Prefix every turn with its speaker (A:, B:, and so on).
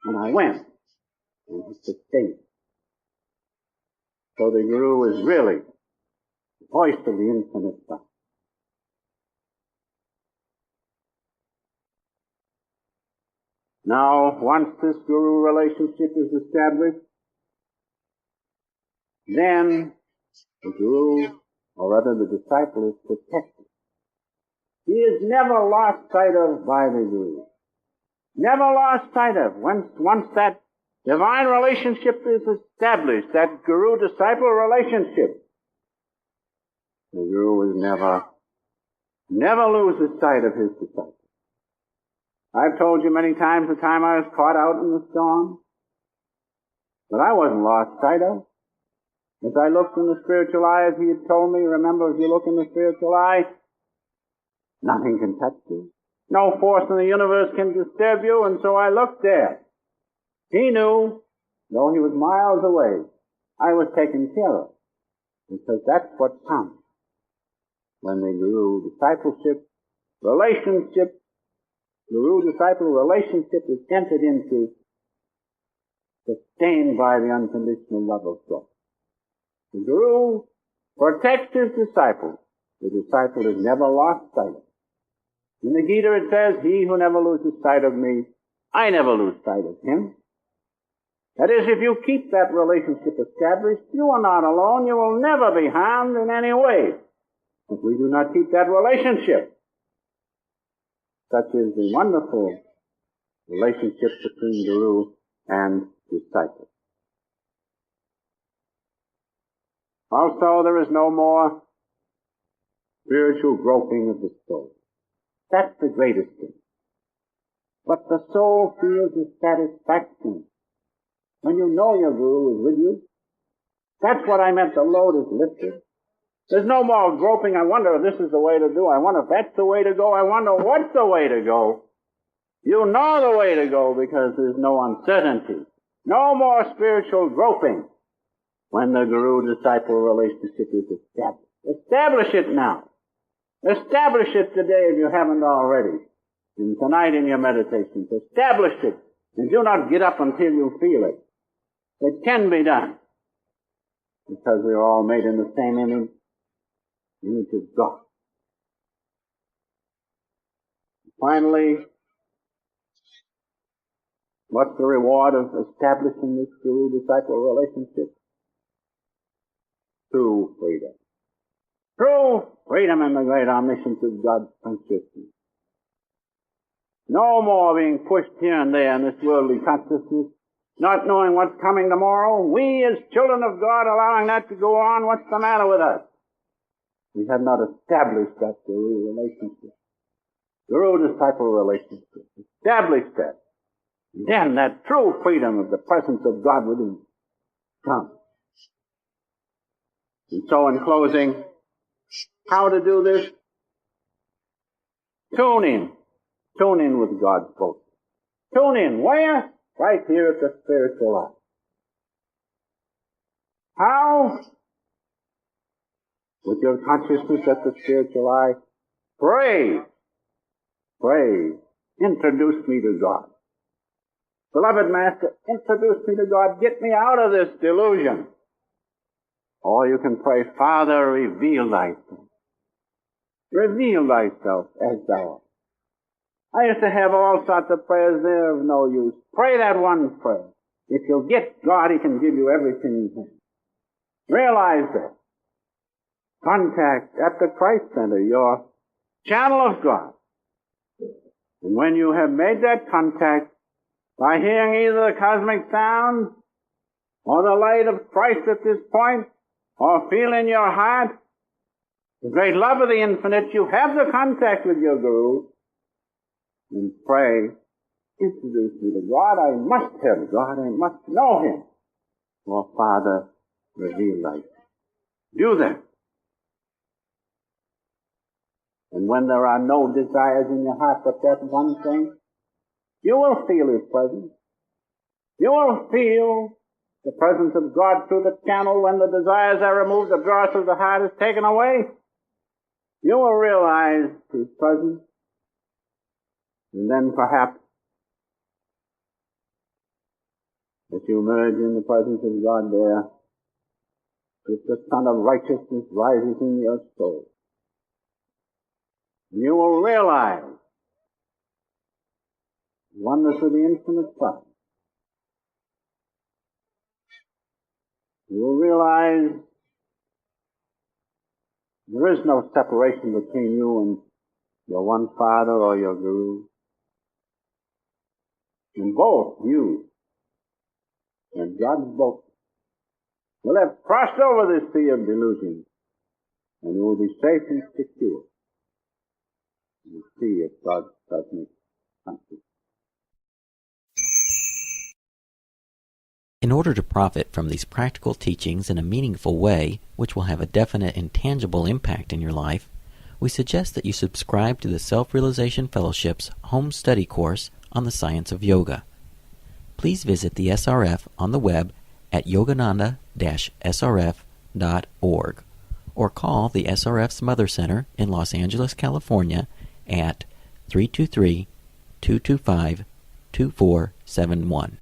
A: And I went. And he sustained. So the Guru is really the voice of the infinite God. Now, once this Guru relationship is established, then the Guru, or rather the disciple, is protected. He is never lost sight of by the Guru. Never lost sight of. Once that divine relationship is established, that Guru-disciple relationship, the Guru is never loses sight of his disciple. I've told you many times the time I was caught out in the storm, but I wasn't lost sight of. As I looked in the spiritual eye, as he had told me, remember, if you look in the spiritual eye, nothing can touch you. No force in the universe can disturb you, and so I looked there. He knew, though he was miles away, I was taken care of, because that's what comes when the Guru-discipleship relationship, Guru-disciple relationship is entered into, sustained by the unconditional love of God. The Guru protects his disciple. The disciple is never lost sight of. In the Gita it says, he who never loses sight of me, I never lose sight of him. That is, if you keep that relationship established, you are not alone. You will never be harmed in any way. If we do not keep that relationship, such is the wonderful relationship between Guru and disciple. Also, there is no more spiritual groping of the soul. That's the greatest thing. But the soul feels a satisfaction when you know your Guru is with you. That's what I meant, the load is lifted. There's no more groping. I wonder if this is the way to do. I wonder if that's the way to go. I wonder what's the way to go. You know the way to go because there's no uncertainty. No more spiritual groping when the Guru-disciple relationship is established. Establish it now. Establish it today if you haven't already. And tonight in your meditations, establish it. And do not get up until you feel it. It can be done. Because we are all made in the same image of God. Finally, what's the reward of establishing this Guru-disciple relationship? True freedom. True freedom in the great omniscience of God's consciousness. No more being pushed here and there in this worldly consciousness, not knowing what's coming tomorrow. We as children of God allowing that to go on, what's the matter with us? We have not established that Guru relationship. Guru-disciple relationship. Establish that. Then that true freedom of the presence of God within comes. And so in closing, how to do this? Tune in. Tune in with God's voice. Tune in. Where? Right here at the spiritual eye. How? With your consciousness at the spiritual eye. Pray. Pray. Introduce me to God. Beloved Master, introduce me to God. Get me out of this delusion. Or you can pray, Father, reveal thyself. Reveal thyself as thou art. I used to have all sorts of prayers. They're of no use. Pray that one prayer. If you'll get God, He can give you everything you can. Realize that. Contact at the Christ Center, your channel of God. And when you have made that contact, by hearing either the cosmic sound or the light of Christ at this point, or feel in your heart the great love of the infinite, you have the contact with your Guru, and pray, introduce me to God. I must have God. I must know Him. Oh, Father, reveal thyself. Do that. And when there are no desires in your heart but that one thing, you will feel His presence. You will feel the presence of God through the channel when the desires are removed, the dross of the heart is taken away. You will realize His presence. And then perhaps you emerge in the presence of God there, if the sun of righteousness rises in your soul, you will realize the oneness of the infinite Son. You will realize there is no separation between you and your one Father or your Guru. And both you and God's both will have crossed over this sea of delusion, and you will be safe and secure in the sea of God's cosmic consciousness.
B: In order to profit from these practical teachings in a meaningful way, which will have a definite and tangible impact in your life, we suggest that you subscribe to the Self-Realization Fellowship's home study course on the science of yoga. Please visit the SRF on the web at yogananda-srf.org or call the SRF's Mother Center in Los Angeles, California at 323-225-2471.